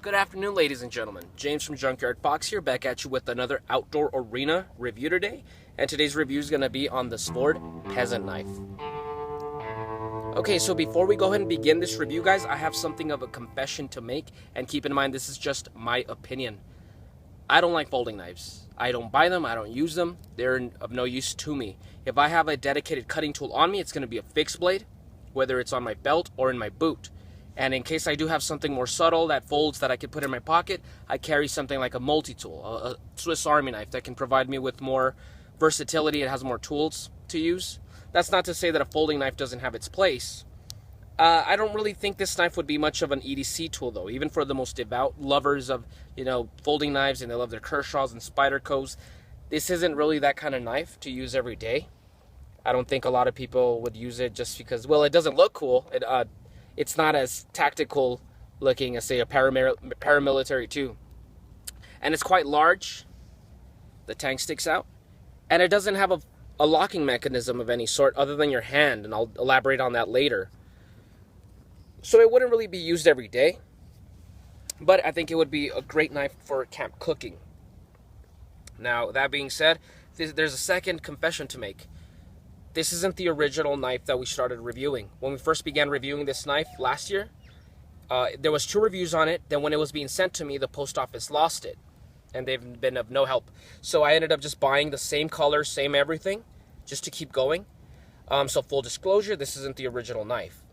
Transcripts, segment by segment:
Good afternoon, ladies and gentlemen. James from Junkyard Fox here, back at you with another outdoor arena review today. And today's review is going to be on the Svord Peasant knife. Okay, so before we go ahead and begin this review, guys, I have something of a confession to make. And keep in mind, this is just my opinion. I don't like folding knives. I don't buy them. I don't use them. They're of no use to me. If I have a dedicated cutting tool on me, it's going to be a fixed blade, whether it's on my belt or in my boot. And in case I do have something more subtle that folds that I could put in my pocket, I carry something like a multi-tool, a Swiss Army knife that can provide me with more versatility. It has more tools to use. That's not to say that a folding knife doesn't have its place. I don't really think this knife would be much of an EDC tool, though. Even for the most devout lovers of, folding knives, and they love their Kershaws and Spydercos, this isn't really that kind of knife to use every day. I don't think a lot of people would use it just because, well, it doesn't look cool. It's not as tactical looking as, say, a paramilitary too. And it's quite large. The tang sticks out. And it doesn't have a locking mechanism of any sort other than your hand, and I'll elaborate on that later. So it wouldn't really be used every day. But I think it would be a great knife for camp cooking. Now, that being said, there's a second confession to make. This isn't the original knife that we started reviewing. When we first began reviewing this knife last year, there was 2 reviews on it. Then when it was being sent to me, the post office lost it, and they've been of no help. So I ended up just buying the same color, same everything, just to keep going. So full disclosure, this isn't the original knife,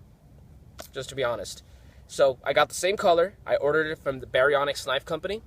just to be honest. So I got the same color. I ordered it from the Baryonyx Knife Company,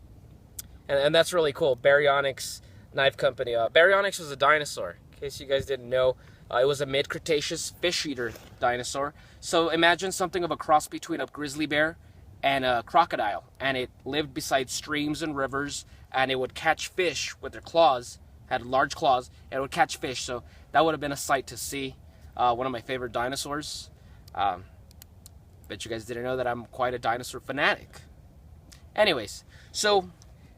and that's really cool. Baryonyx Knife Company. Baryonyx was a dinosaur, in case you guys didn't know. It was a mid-Cretaceous fish-eater dinosaur. So imagine something of a cross between a grizzly bear and a crocodile. And it lived beside streams and rivers, and it would catch fish with their claws, had large claws, and it would catch fish. So that would have been a sight to see. One of my favorite dinosaurs. Bet you guys didn't know that I'm quite a dinosaur fanatic. Anyways, so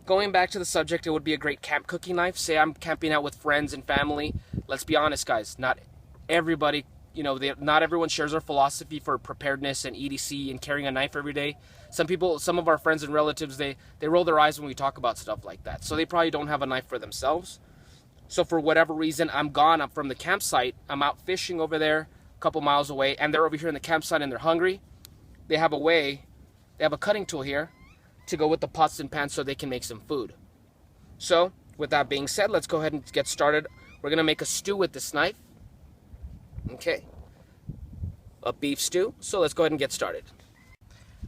going back to the subject, it would be a great camp cooking knife. Say I'm camping out with friends and family. Let's be honest, guys. Not everybody, not everyone shares our philosophy for preparedness and EDC and carrying a knife every day. Some of our friends and relatives, they roll their eyes when we talk about stuff like that. So they probably don't have a knife for themselves. So for whatever reason, I'm gone. I'm from the campsite. I'm out fishing over there a couple miles away, and they're over here in the campsite and they're hungry. They have a cutting tool here to go with the pots and pans so they can make some food. So with that being said, let's go ahead and get started. We're going to make a stew with this knife. Okay. A beef stew. So let's go ahead and get started.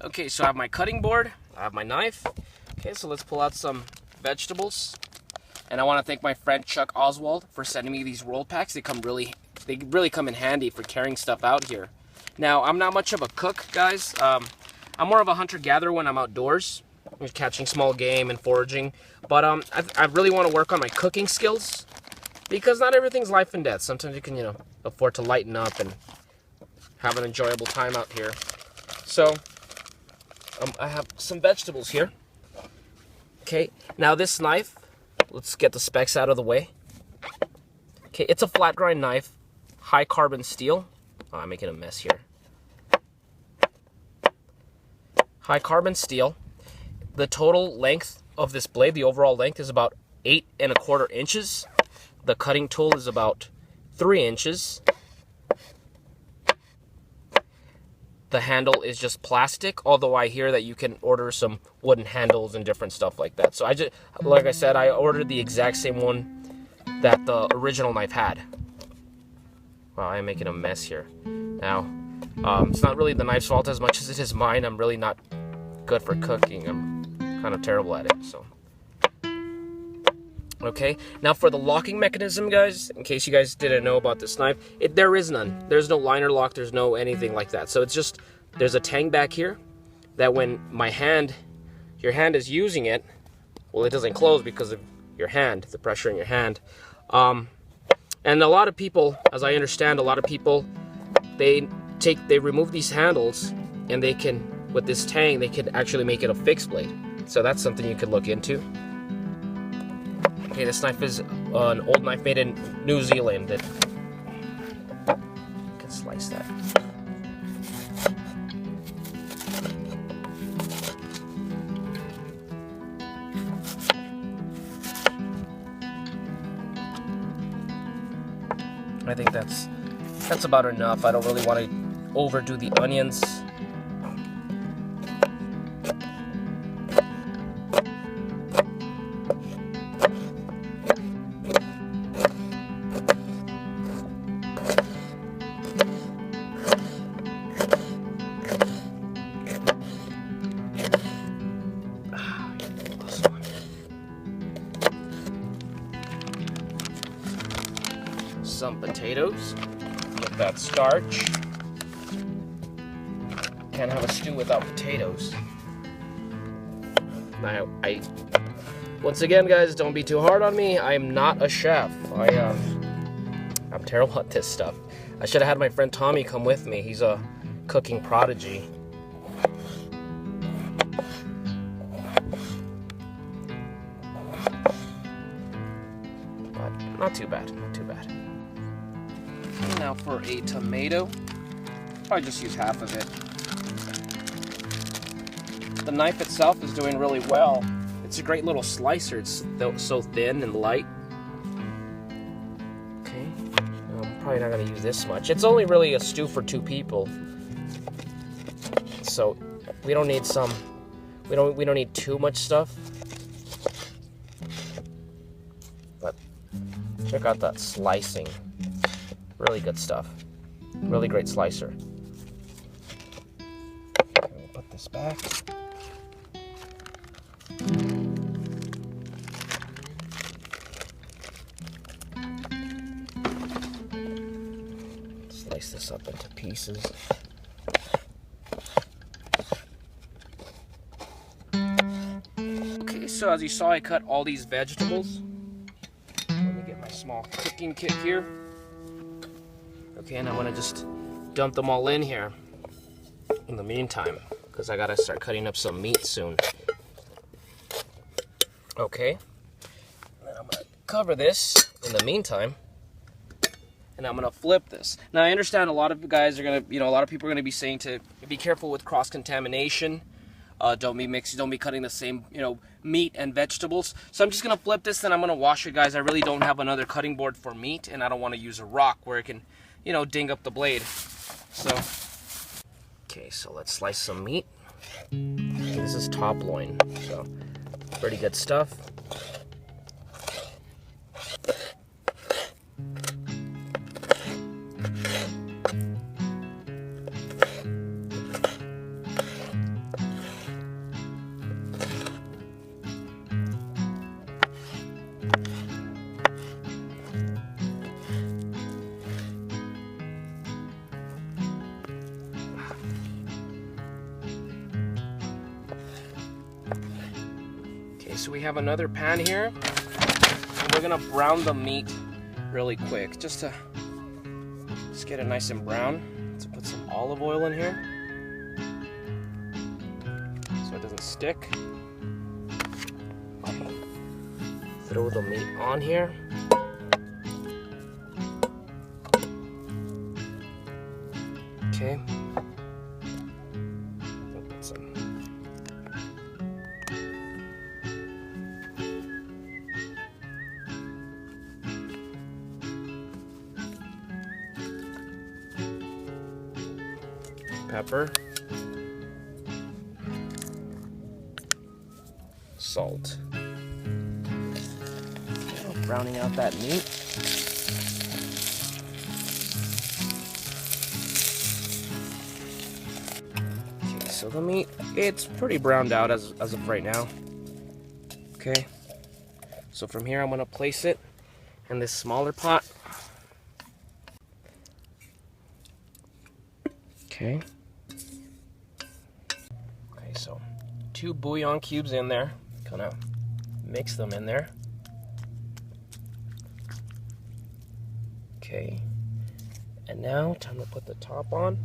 Okay, so I have my cutting board. I have my knife. Okay, so let's pull out some vegetables. And I want to thank my friend Chuck Oswald for sending me these roll packs. They really come in handy for carrying stuff out here. Now, I'm not much of a cook, guys. I'm more of a hunter-gatherer when I'm outdoors, catching small game and foraging. But I really want to work on my cooking skills, because not everything's life and death. Sometimes you can, afford to lighten up and have an enjoyable time out here. So, I have some vegetables here. Okay, now this knife, let's get the specs out of the way. Okay, it's a flat grind knife, high carbon steel. Oh, I'm making a mess here. High carbon steel. The total length of this blade, the overall length, is about 8 1/4 inches. The cutting tool is about 3 inches. The handle is just plastic, although I hear that you can order some wooden handles and different stuff like that. So like I said, I ordered the exact same one that the original knife had. Wow, I'm making a mess here. Now, it's not really the knife's fault as much as it is mine. I'm really not good for cooking. I'm kind of terrible at it, so. Okay, now for the locking mechanism, guys, in case you guys didn't know about this knife, there is none. There's no liner lock, there's no anything like that. So it's just, there's a tang back here that when your hand is using it, well, it doesn't close because of your hand, the pressure in your hand. And a lot of people, as I understand, they remove these handles, and they can, with this tang, they can actually make it a fixed blade. So that's something you could look into. Okay, this knife is an old knife made in New Zealand. You can slice that. I think that's about enough. I don't really want to overdo the onions. Some potatoes, get that starch. Can't have a stew without potatoes. Now, once again, guys, don't be too hard on me. I am not a chef. I'm terrible at this stuff. I should have had my friend Tommy come with me. He's a cooking prodigy. But not too bad, not too bad. Now for a tomato, probably just use half of it. The knife itself is doing really well. It's a great little slicer. It's so thin and light. Okay, I'm probably not going to use this much. It's only really a stew for 2 people, so we don't need we don't need too much stuff. But check out that slicing. Really good stuff. Really great slicer. Okay, we'll put this back. Slice this up into pieces. Okay, so as you saw, I cut all these vegetables. Let me get my small cooking kit here. Okay, and I want to just dump them all in here in the meantime, because I gotta start cutting up some meat soon. Okay, and then I'm gonna cover this in the meantime, and I'm gonna flip this. Now I understand a lot of guys are gonna, a lot of people are gonna be saying to be careful with cross-contamination. Don't be cutting the same, meat and vegetables. So I'm just gonna flip this, and I'm gonna wash it, guys. I really don't have another cutting board for meat, and I don't want to use a rock where it can, ding up the blade. So, okay, so let's slice some meat. Okay, this is top loin, so pretty good stuff. So we have another pan here, and we're gonna brown the meat really quick, just get it nice and brown. Let's put some olive oil in here so it doesn't stick. Throw the meat on here. Okay. Put some pepper, salt. Okay, browning out that meat. Okay, so the meat, it's pretty browned out as of right now. Okay, so from here I'm gonna place it in this smaller pot. Okay. Okay, so 2 bouillon cubes in there. Kind of mix them in there. Okay. And now, time to put the top on.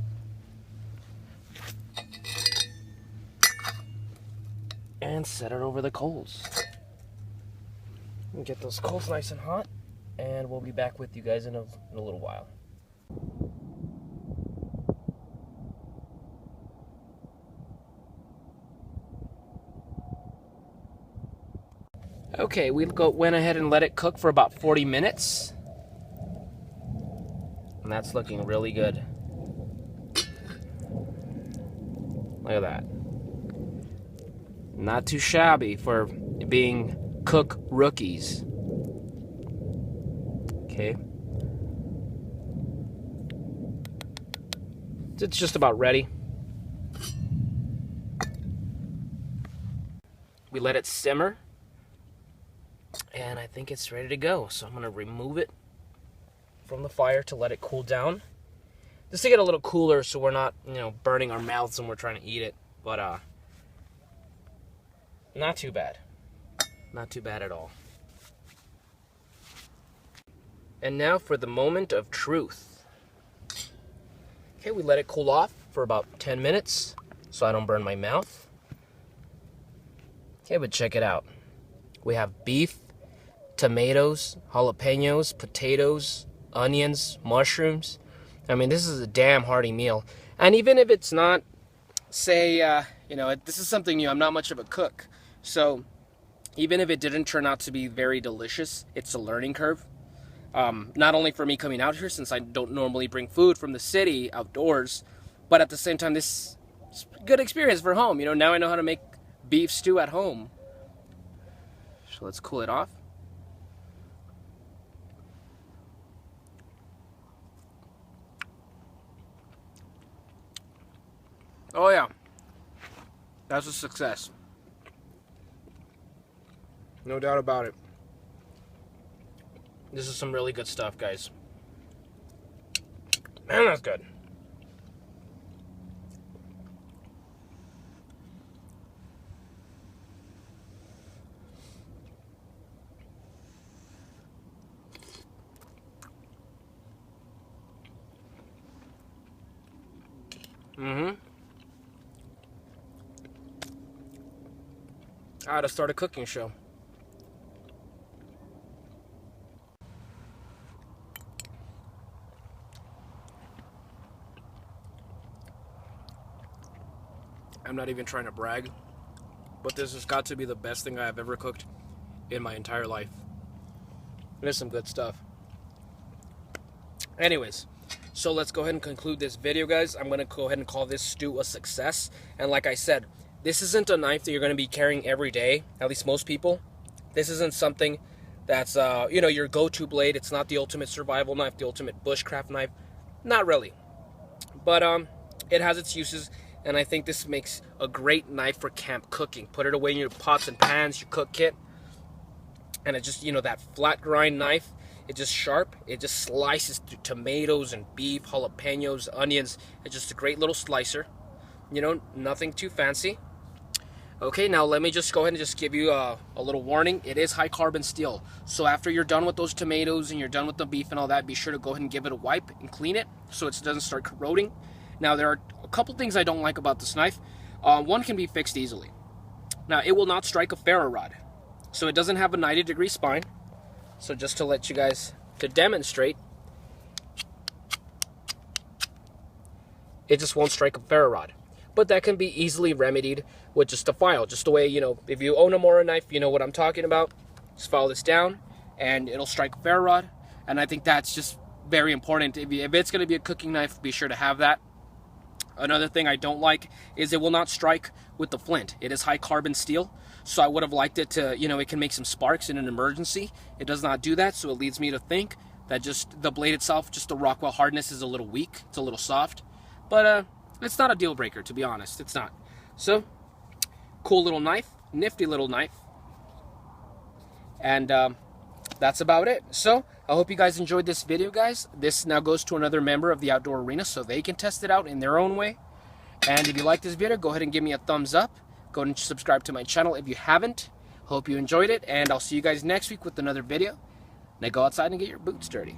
And set it over the coals. And get those coals nice and hot. And we'll be back with you guys in a little while. Okay, we went ahead and let it cook for about 40 minutes. And that's looking really good. Look at that. Not too shabby for being cook rookies. Okay. It's just about ready. We let it simmer. And I think it's ready to go. So I'm going to remove it from the fire to let it cool down. Just to get a little cooler so we're not, burning our mouths when we're trying to eat it. But, not too bad. Not too bad at all. And now for the moment of truth. Okay, we let it cool off for about 10 minutes so I don't burn my mouth. Okay, but check it out. We have beef, tomatoes, jalapenos, potatoes, onions, mushrooms. I mean, this is a damn hearty meal. And even if it's not, say, this is something new. I'm not much of a cook. So even if it didn't turn out to be very delicious, it's a learning curve. Not only for me coming out here, since I don't normally bring food from the city outdoors, but at the same time, this is a good experience for home. Now I know how to make beef stew at home. So let's cool it off. Oh yeah, that's a success. No doubt about it. This is some really good stuff, guys. Man, that's good. I ought to start a cooking show. I'm not even trying to brag, but this has got to be the best thing I have ever cooked in my entire life. There's some good stuff. Anyways, so let's go ahead and conclude this video, guys. I'm going to go ahead and call this stew a success. And like I said, this isn't a knife that you're going to be carrying every day, at least most people. This isn't something that's, your go-to blade. It's not the ultimate survival knife, the ultimate bushcraft knife. Not really. But it has its uses, and I think this makes a great knife for camp cooking. Put it away in your pots and pans, your cook kit. And it just, that flat grind knife, it's just sharp. It just slices through tomatoes and beef, jalapenos, onions. It's just a great little slicer. Nothing too fancy. Okay, now let me just go ahead and just give you a little warning. It is high carbon steel. So after you're done with those tomatoes and you're done with the beef and all that, be sure to go ahead and give it a wipe and clean it so it doesn't start corroding. Now there are a couple things I don't like about this knife. One can be fixed easily. Now it will not strike a ferro rod. So it doesn't have a 90-degree spine. So just to let you guys, to demonstrate, it just won't strike a ferro rod. But that can be easily remedied with just a file. Just the way, if you own a Mora knife, you know what I'm talking about. Just file this down, and it'll strike a ferro rod. And I think that's just very important. If it's going to be a cooking knife, be sure to have that. Another thing I don't like is it will not strike with the flint. It is high carbon steel. So I would have liked it to, it can make some sparks in an emergency. It does not do that, so it leads me to think that just the blade itself, just the Rockwell hardness is a little weak. It's a little soft. But it's not a deal breaker, to be honest. It's not. So, cool little knife. Nifty little knife. And that's about it. So, I hope you guys enjoyed this video, guys. This now goes to another member of the Outdoor Arena so they can test it out in their own way. And if you like this video, go ahead and give me a thumbs up. Go ahead and subscribe to my channel if you haven't. Hope you enjoyed it, and I'll see you guys next week with another video. Now go outside and get your boots dirty.